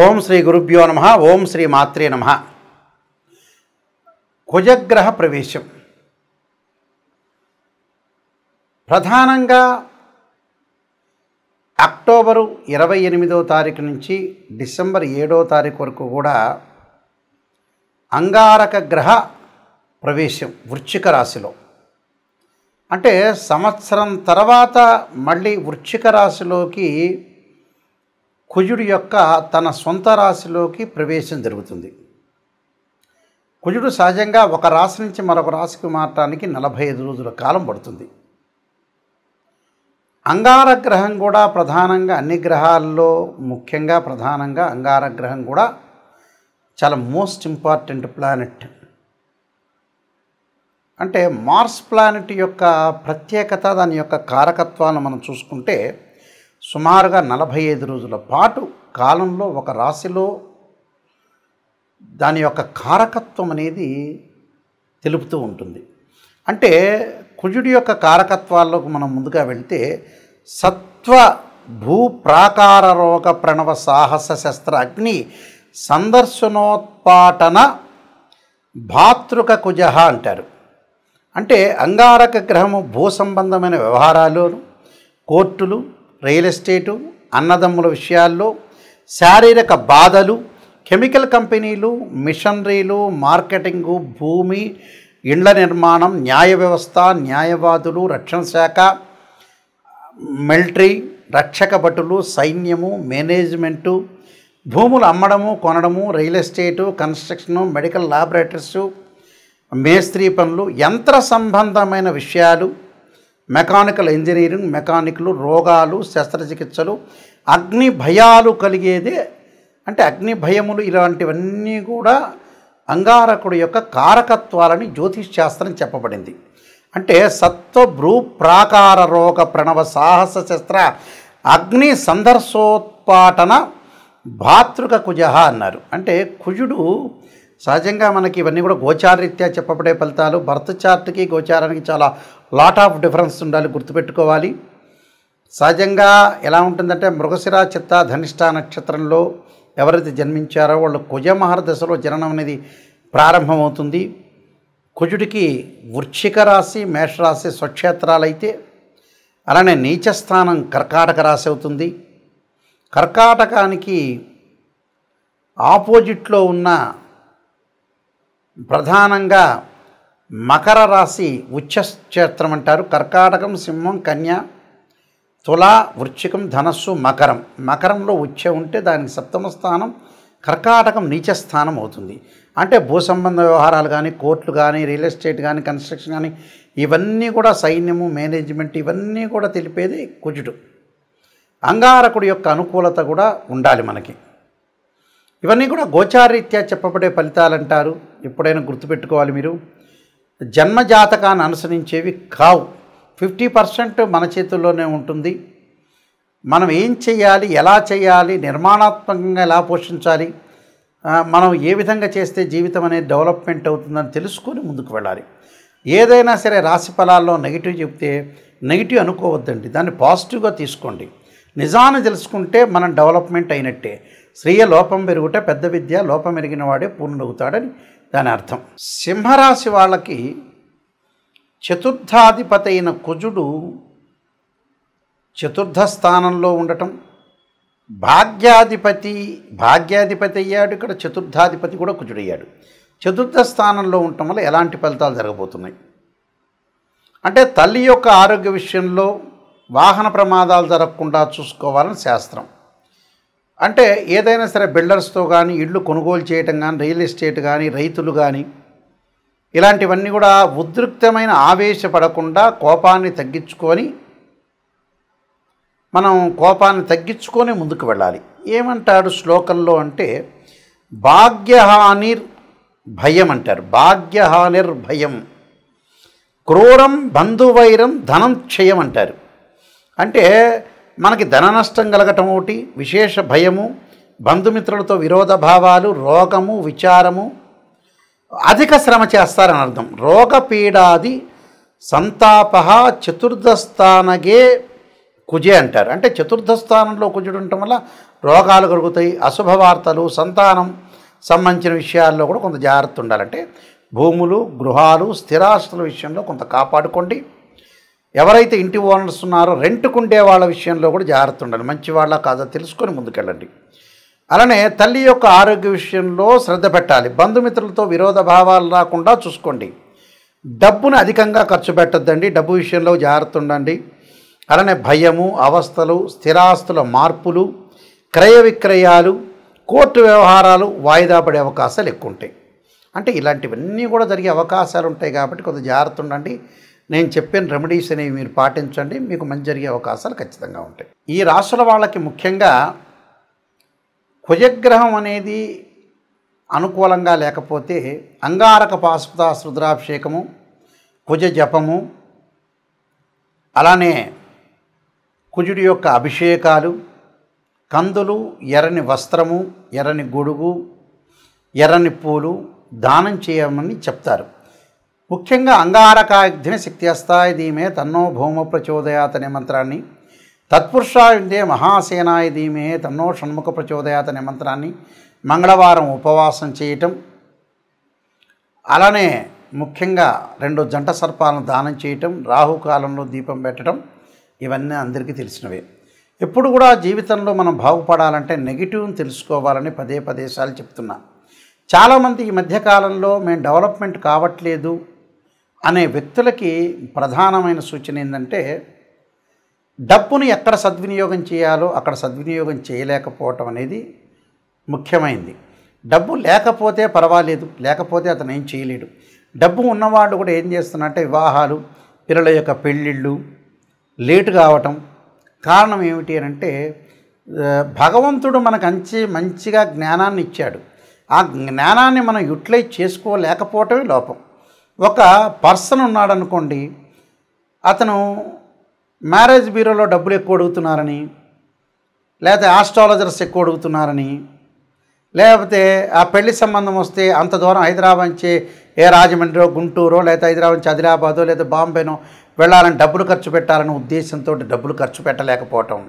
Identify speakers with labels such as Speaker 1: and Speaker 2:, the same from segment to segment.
Speaker 1: ఓం శ్రీ గురుభ్యో నమః. ఓం శ్రీ మాత్రే నమః. కుజగ్రహ ప్రవేశం ప్రధానంగా అక్టోబరు 28వ తారీఖు నుంచి డిసెంబర్ 7వ తారీఖు వరకు కూడా అంగారక గ్రహ ప్రవేశం వృశ్చిక రాశిలో. అంటే సంవత్సరం తర్వాత మళ్ళీ వృశ్చిక రాశిలోకి కుజుడు యొక్క తన సొంత రాశిలోకి ప్రవేశం జరుగుతుంది. కుజుడు సహజంగా ఒక రాశి నుంచి మరొక రాశికి మారటానికి 45 రోజుల కాలం పడుతుంది. అంగారగ్రహం కూడా ప్రధానంగా అన్ని గ్రహాల్లో ముఖ్యంగా ప్రధానంగా అంగారగ్రహం కూడా చాలా మోస్ట్ ఇంపార్టెంట్ ప్లానెట్. అంటే మార్స్ ప్లానెట్ యొక్క ప్రత్యేకత, దాని యొక్క కారకత్వాలను మనం చూసుకుంటే సుమారుగా 45 రోజుల పాటు కాలంలో ఒక రాశిలో దాని యొక్క కారకత్వం అనేది తెలుపుతూ ఉంటుంది. అంటే కుజుడి యొక్క కారకత్వాల్లోకి మనం ముందుగా వెళ్తే సత్వ భూ ప్రాకార రోగ ప్రణవ సాహస శస్త్ర అగ్ని సందర్శనోత్పాటన భాతృక కుజ అంటారు. అంటే అంగారక గ్రహము భూ సంబంధమైన వ్యవహారాలు, కోర్టులు, రియల్ ఎస్టేటు, అన్నదమ్ముల విషయాల్లో, శారీరక బాధలు, కెమికల్ కంపెనీలు, మిషనరీలు, మార్కెటింగు, భూమి, ఇండ్ల నిర్మాణం, న్యాయ వ్యవస్థ, న్యాయవాదులు, రక్షణ శాఖ, మిలిటరీ, రక్షక భటులు, సైన్యము, మేనేజ్మెంటు, భూములు అమ్మడము కొనడము, రియల్ ఎస్టేటు, కన్స్ట్రక్షను, మెడికల్ ల్యాబొరేటరీసు, మేస్త్రీ పనులు, యంత్ర సంబంధమైన విషయాలు, మెకానికల్ ఇంజనీరింగ్, మెకానిక్లు, రోగాలు, శస్త్రచికిత్సలు, అగ్ని భయాలు కలిగేదే. అంటే అగ్ని భయములు ఇలాంటివన్నీ కూడా అంగారకుడు యొక్క కారకత్వాలని జ్యోతిష్ శాస్త్రం చెప్పబడింది. అంటే సత్వ భూ ప్రాకార రోగ ప్రణవ సాహస శస్త్ర అగ్ని సందర్శోత్పాటన భాతృక కుజ అన్నారు. అంటే కుజుడు సహజంగా మనకి ఇవన్నీ కూడా గోచారరీత్యా చెప్పబడే ఫలితాలు. బర్త్ చార్ట్కి గోచారానికి చాలా లాట్ ఆఫ్ డిఫరెన్స్ ఉండాలి, గుర్తుపెట్టుకోవాలి. సహజంగా ఎలా ఉంటుందంటే మృగశిర చిత్త ధనిష్ట నక్షత్రంలో ఎవరైతే జన్మించారో వాళ్ళు కుజమహర దశలో జననం అనేది ప్రారంభమవుతుంది. కుజుడికి వృశ్చిక రాశి, మేషరాశి స్వక్షేత్రాలైతే అలానే నీచస్థానం కర్కాటక రాశి అవుతుంది. కర్కాటకానికి ఆపోజిట్లో ఉన్న ప్రధానంగా మకర రాశి ఉచ్చక్షేత్రం అంటారు. కర్కాటకం, సింహం, కన్య, తుల, వృశ్చికం, ధనస్సు, మకరం. మకరంలో ఉచ్చ ఉంటే దానికి సప్తమ స్థానం, కర్కాటకం నీచస్థానం అవుతుంది. అంటే భూ సంబంధ వ్యవహారాలు కానీ, కోర్టులు కానీ, రియల్ ఎస్టేట్ కానీ, కన్స్ట్రక్షన్ కానీ, ఇవన్నీ కూడా సైన్యము, మేనేజ్మెంట్, ఇవన్నీ కూడా తెలిపేది కుజుడు. అంగారకుడి యొక్క అనుకూలత కూడా ఉండాలి మనకి. ఇవన్నీ కూడా గోచారరీత్యా చెప్పబడే ఫలితాలు అంటారు. ఎప్పుడైనా గుర్తుపెట్టుకోవాలి మీరు. జన్మజాతకాన్ని అనుసరించేవి కావు. 50% మన చేతుల్లోనే ఉంటుంది. మనం ఏం చేయాలి, ఎలా చేయాలి, నిర్మాణాత్మకంగా ఎలా పోషించాలి, మనం ఏ విధంగా చేస్తే జీవితం అనేది డెవలప్మెంట్ అవుతుందని తెలుసుకొని ముందుకు వెళ్ళాలి. ఏదైనా సరే రాశి ఫలాల్లో నెగిటివ్ చెప్తే నెగిటివ్ అనుకోవద్దండి, దాన్ని పాజిటివ్గా తీసుకోండి. నిజాన్ని తెలుసుకుంటే మనం డెవలప్మెంట్ అయినట్టే. శ్రీయ లోపం పెరుగుట పెద్ద విద్య, లోపం ఎరిగిన వాడే పూర్ణుడవుతాడని దాని అర్థం. సింహరాశి వాళ్ళకి చతుర్థాధిపతి అయిన కుజుడు చతుర్థ స్థానంలో ఉండటం, భాగ్యాధిపతి అయ్యాడు. ఇక్కడ చతుర్థాధిపతి కూడా కుజుడయ్యాడు. చతుర్థ స్థానంలో ఉండటం వల్ల ఎలాంటి ఫలితాలు జరగబోతున్నాయి అంటే తల్లి యొక్క ఆరోగ్య విషయంలో వాహన ప్రమాదాలు జరగకుండా చూసుకోవాలని శాస్త్రం. అంటే ఏదైనా సరే బిల్డర్స్తో కానీ, ఇళ్ళు కొనుగోలు చేయటం కానీ, రియల్ ఎస్టేట్ కానీ, రైతులు కానీ, ఇలాంటివన్నీ కూడా ఉద్రిక్తమైన ఆవేశపడకుండా కోపాన్ని తగ్గించుకొని ముందుకు వెళ్ళాలి. ఏమంటాడు శ్లోకంలో అంటే భాగ్యహానిర్ భయం అంటారు. భాగ్యహానిర్ భయం, క్రూరం బంధువైరం ధనం క్షయం అంటారు. అంటే మనకి ధన నష్టం కలగటం ఒకటి, విశేష భయము, బంధుమిత్రులతో విరోధ భావాలు, రోగము, విచారము, అధిక శ్రమ చేస్తారని అర్థం. రోగపీడాది సంతాప చతుర్థస్థానగే కుజే అంటారు. అంటే చతుర్థ స్థానంలో కుజుడు ఉండటం వల్ల రోగాలు కలుగుతాయి, అశుభవార్తలు, సంతానం సంబంధించిన విషయాల్లో కూడా కొంత జాగ్రత్త ఉండాలంటే భూములు, గృహాలు, స్థిరాస్తుల విషయంలో కొంత కాపాడుకోండి. ఎవరైతే ఇంటి ఓనర్స్ ఉన్నారో రెంట్కుండే వాళ్ళ విషయంలో కూడా జాగ్రత్త ఉండాలి. మంచి వాళ్ళ కాదా తెలుసుకొని ముందుకెళ్ళండి. అలానే తల్లి యొక్క ఆరోగ్య విషయంలో శ్రద్ధ పెట్టాలి. బంధుమిత్రులతో విరోధ భావాలు రాకుండా చూసుకోండి. డబ్బును అధికంగా ఖర్చు పెట్టద్దండి. డబ్బు విషయంలో జాగ్రత్త ఉండండి. అలానే భయము, అవస్థలు, స్థిరాస్తుల మార్పులు, క్రయ విక్రయాలు, కోర్టు వ్యవహారాలు వాయిదా పడే అవకాశాలు ఎక్కువ ఉంటాయి. అంటే ఇలాంటివన్నీ కూడా జరిగే అవకాశాలు ఉంటాయి కాబట్టి కొంత జాగ్రత్త ఉండండి. నేను చెప్పిన రెమెడీస్ అనేవి మీరు పాటించండి, మీకు మంచి జరిగే అవకాశాలు ఖచ్చితంగా ఉంటాయి. ఈ రాశుల వాళ్ళకి ముఖ్యంగా కుజగ్రహం అనేది అనుకూలంగా లేకపోతే అంగారక పాశుపత రుద్రాభిషేకము, కుజ జపము, అలానే కుజుడి యొక్క అభిషేకాలు, కందులు, ఎర్రని వస్త్రము, ఎర్రని గొడుగు, ఎర్రని పూలు దానం చేయమని చెప్తారు. ముఖ్యంగా అంగారకాగ్ని శక్తి అస్తాయ ధీమే తన్నో భౌమ ప్రచోదయాత్ అనే మంత్రాన్ని, తత్పురుషాయుందే మహాసేనాయ ధీమే తన్నో షణ్ముఖ ప్రచోదయాత్ అనే మంత్రాన్ని మంగళవారం ఉపవాసం చేయటం, అలానే ముఖ్యంగా 2 జంట సర్పాలను దానం చేయటం, రాహుకాలంలో దీపం పెట్టడం ఇవన్నీ అందరికీ తెలిసినవే. ఎప్పుడు కూడా జీవితంలో మనం బాగుపడాలంటే నెగిటివ్ని తెలుసుకోవాలని పదే సార్లు చెప్తున్నా. చాలామంది ఈ మధ్యకాలంలో మేము డెవలప్మెంట్ కావట్లేదు అనే వ్యక్తులకి ప్రధానమైన సూచన ఏంటంటే డబ్బును ఎక్కడ సద్వినియోగం చేయాలో అక్కడ సద్వినియోగం చేయలేకపోవటం అనేది ముఖ్యమైనది. డబ్బు లేకపోతే పర్వాలేదు, లేకపోతే అతను ఏం చేయలేడు. డబ్బు ఉన్నవాళ్ళు కూడా ఏం చేస్తున్నారంటే వివాహాలు, పిల్లల యొక్క పెళ్ళిళ్ళు లేటు కావటం. కారణం ఏమిటి అంటే భగవంతుడు మనకు మంచిగా జ్ఞానాన్ని ఇచ్చాడు. ఆ జ్ఞానాన్ని మనం యూటిలైజ్ చేసుకోలేకపోవటమే లోపం. ఒక పర్సన్ ఉన్నాడనుకోండి, అతను మ్యారేజ్ బ్యూరోలో డబ్బులు ఎక్కువ అడుగుతున్నారని, లేకపోతే ఆస్ట్రాలజర్స్ ఎక్కువ అడుగుతున్నారని, లేకపోతే ఆ పెళ్లి సంబంధం వస్తే అంత దూరం హైదరాబాద్ నుంచి రాజమండ్రో, గుంటూరో, లేకపోతే హైదరాబాద్ నుంచి ఆదిలాబాదో లేదా బాంబేనో వెళ్ళాలని డబ్బులు ఖర్చు పెట్టాలనే ఉద్దేశంతో డబ్బులు ఖర్చు పెట్టలేకపోవటం,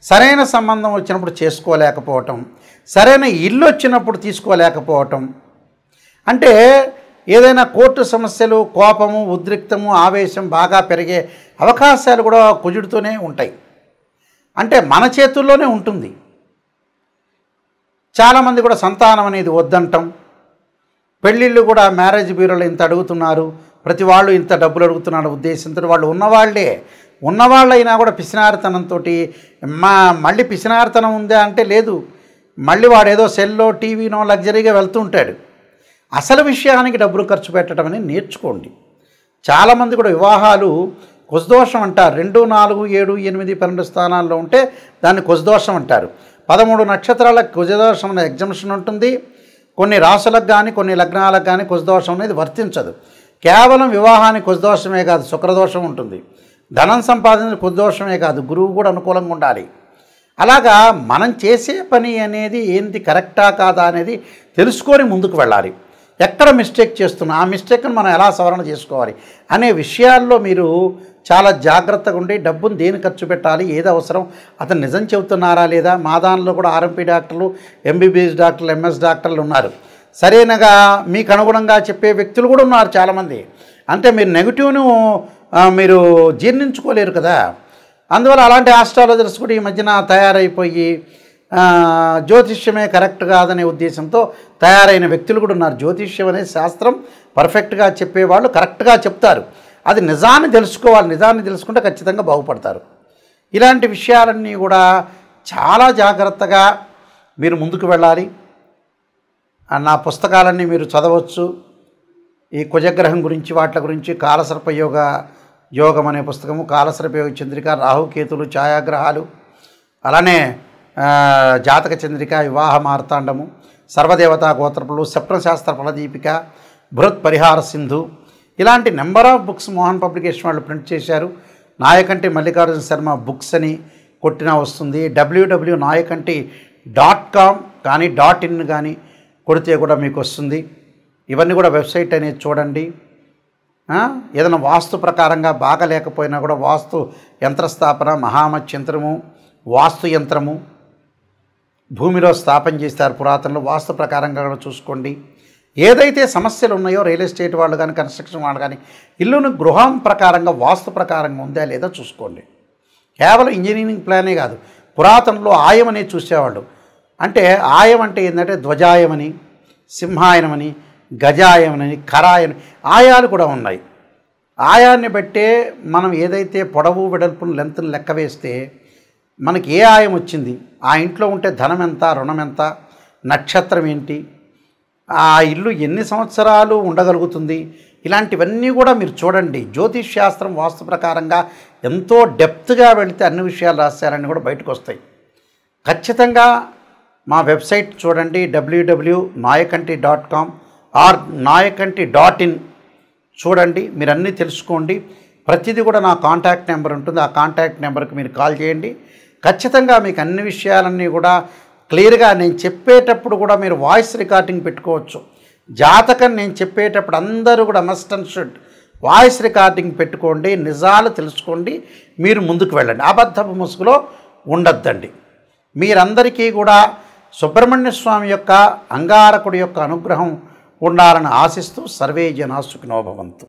Speaker 1: సరైన సంబంధం వచ్చినప్పుడు చేసుకోలేకపోవటం, సరైన ఇల్లు వచ్చినప్పుడు తీసుకోలేకపోవటం, అంటే ఏదైనా కోర్టు సమస్యలు, కోపము, ఉద్రిక్తము, ఆవేశం బాగా పెరిగే అవకాశాలు కూడా కుజుడితోనే ఉంటాయి. అంటే మన చేతుల్లోనే ఉంటుంది. చాలామంది కూడా సంతానం అనేది వద్దంటాం. పెళ్ళిళ్ళు కూడా మ్యారేజ్ బ్యూరోలో ఇంత అడుగుతున్నారు, ప్రతి వాళ్ళు ఇంత డబ్బులు అడుగుతున్నారు ఉద్దేశంతో వాళ్ళు ఉన్నవాళ్ళైనా కూడా పిసినారితనంతో మళ్ళీ పిసినారితనం ఉందా అంటే లేదు, మళ్ళీ వాడు ఏదో సెల్లో, టీవీనో లగ్జరీగా వెళ్తూ ఉంటాడు. అసలు విషయానికి డబ్బులు ఖర్చు పెట్టడం అనేది నేర్చుకోండి. చాలామంది కూడా వివాహాలు కుజదోషం అంటారు. 2, 4, 7, 8, 12 స్థానాల్లో ఉంటే దాన్ని కుజదోషం అంటారు. 13 నక్షత్రాలకు కుజదోషం అనే ఎగ్జంప్షన్ ఉంటుంది. కొన్ని రాసులకు కానీ కొన్ని లగ్నాలకు కానీ కుజదోషం అనేది వర్తించదు. కేవలం వివాహానికి కుజదోషమే కాదు, శుక్రదోషం ఉంటుంది. ధనం సంపాదించిన కుజదోషమే కాదు, గురువు కూడా అనుకూలంగా ఉండాలి. అలాగా మనం చేసే పని అనేది ఏంటి, కరెక్టా కాదా అనేది తెలుసుకొని ముందుకు వెళ్ళాలి. ఎక్కడ మిస్టేక్ చేస్తున్నా ఆ మిస్టేక్ను మనం ఎలా సవరణ చేసుకోవాలి అనే విషయాల్లో మీరు చాలా జాగ్రత్తగా ఉండి డబ్బును దేని ఖర్చు పెట్టాలి, ఏది అవసరం, అతను నిజం చెబుతున్నారా లేదా. మా దానిలో కూడా ఆర్ఎంపీ డాక్టర్లు, ఎంబీబీఎస్ డాక్టర్లు, ఎంఎస్ డాక్టర్లు ఉన్నారు. సరైనగా మీకు అనుగుణంగా చెప్పే వ్యక్తులు కూడా ఉన్నారు చాలామంది. అంటే మీరు నెగిటివ్ను మీరు జీర్ణించుకోలేరు కదా. అందువల్ల అలాంటి ఆస్ట్రాలజర్స్ కూడా ఈ మధ్యన తయారైపోయి జ్యోతిష్యమే కరెక్ట్ కాదనే ఉద్దేశంతో తయారైన వ్యక్తులు కూడా ఉన్నారు. జ్యోతిష్యం అనే శాస్త్రం పర్ఫెక్ట్గా చెప్పేవాళ్ళు కరెక్ట్గా చెప్తారు. అది నిజాన్ని తెలుసుకోవాలి. నిజాన్ని తెలుసుకుంటే ఖచ్చితంగా బాగుపడతారు. ఇలాంటి విషయాలన్నీ కూడా చాలా జాగ్రత్తగా మీరు ముందుకు వెళ్ళాలి. నా పుస్తకాలన్నీ మీరు చదవచ్చు. ఈ కుజగ్రహం గురించి, వాటి గురించి కాలసర్ప యోగం అనే పుస్తకము, కాలసర్ప యోగ చంద్రిక, రాహుకేతులు, ఛాయాగ్రహాలు, అలానే జాతక చంద్రిక, వివాహ మార్తాండము, సర్వదేవతా గోత్రపులు, స్వప్నశాస్త్ర ఫలదీపిక, బృహత్ పరిహార సింధు, ఇలాంటి number of books Mohan publication వాళ్ళు ప్రింట్ చేశారు. నాయకంటి మల్లికార్జున శర్మ బుక్స్ అని కొట్టినా వస్తుంది. www.nayakanti.com కానీ .in కానీ కొడితే కూడా మీకు వస్తుంది. ఇవన్నీ కూడా వెబ్సైట్ అనేది చూడండి. ఏదైనా వాస్తు ప్రకారంగా బాగా లేకపోయినా కూడా వాస్తు యంత్రస్థాపన, మహామత్ యంత్రము, వాస్తు యంత్రము, భూమిలో స్థాపన చేస్తారు పురాతనలో. వాస్తు ప్రకారంగా కూడా చూసుకోండి. ఏదైతే సమస్యలు ఉన్నాయో రియల్ ఎస్టేట్ వాళ్ళు కానీ కన్స్ట్రక్షన్ వాళ్ళు కానీ ఇల్లును గృహం ప్రకారంగా వాస్తు ప్రకారంగా ఉందా లేదా చూసుకోండి. కేవలం ఇంజనీరింగ్ ప్లానే కాదు, పురాతనలో ఆయం అనేది చూసేవాళ్ళు. అంటే ఆయం అంటే ఏంటంటే ధ్వజాయమని, సింహాయనమని, గజాయమని, కరాయని ఆయాలు కూడా ఉన్నాయి. ఆయాన్ని బట్టే మనం ఏదైతే పొడవు వెడల్పును లెంత్ను లెక్క వేస్తే మనకి ఏ ఆయం వచ్చింది, ఆ ఇంట్లో ఉంటే ధనం ఎంత, రుణం ఎంత, నక్షత్రం ఏంటి, ఆ ఇల్లు ఎన్ని సంవత్సరాలు ఉండగలుగుతుంది, ఇలాంటివన్నీ కూడా మీరు చూడండి. జ్యోతిష్ శాస్త్రం వాస్తు ప్రకారంగా ఎంతో డెప్త్గా వెళితే అన్ని విషయాలు రహస్యాలన్నీ కూడా బయటకు వస్తాయి. ఖచ్చితంగా మా వెబ్సైట్ చూడండి, www.nayakanti.com ఆర్ nayakanti.in చూడండి. మీరు అన్నీ తెలుసుకోండి. ప్రతిదీ కూడా నా కాంటాక్ట్ నెంబర్ ఉంటుంది, ఆ కాంటాక్ట్ నెంబర్కి మీరు కాల్ చేయండి. ఖచ్చితంగా మీకు అన్ని విషయాలన్నీ కూడా క్లియర్గా నేను చెప్పేటప్పుడు కూడా మీరు వాయిస్ రికార్డింగ్ పెట్టుకోవచ్చు. జాతకం నేను చెప్పేటప్పుడు అందరూ కూడా must and should voice recording పెట్టుకోండి, నిజాలు తెలుసుకోండి, మీరు ముందుకు వెళ్ళండి. అబద్ధపు ముసుగులో ఉండొద్దండి. మీరందరికీ కూడా సుబ్రహ్మణ్య స్వామి యొక్క అంగారకుడి యొక్క అనుగ్రహం ఉండాలని ఆశిస్తూ సర్వే జనా సుఖినో భవంతు.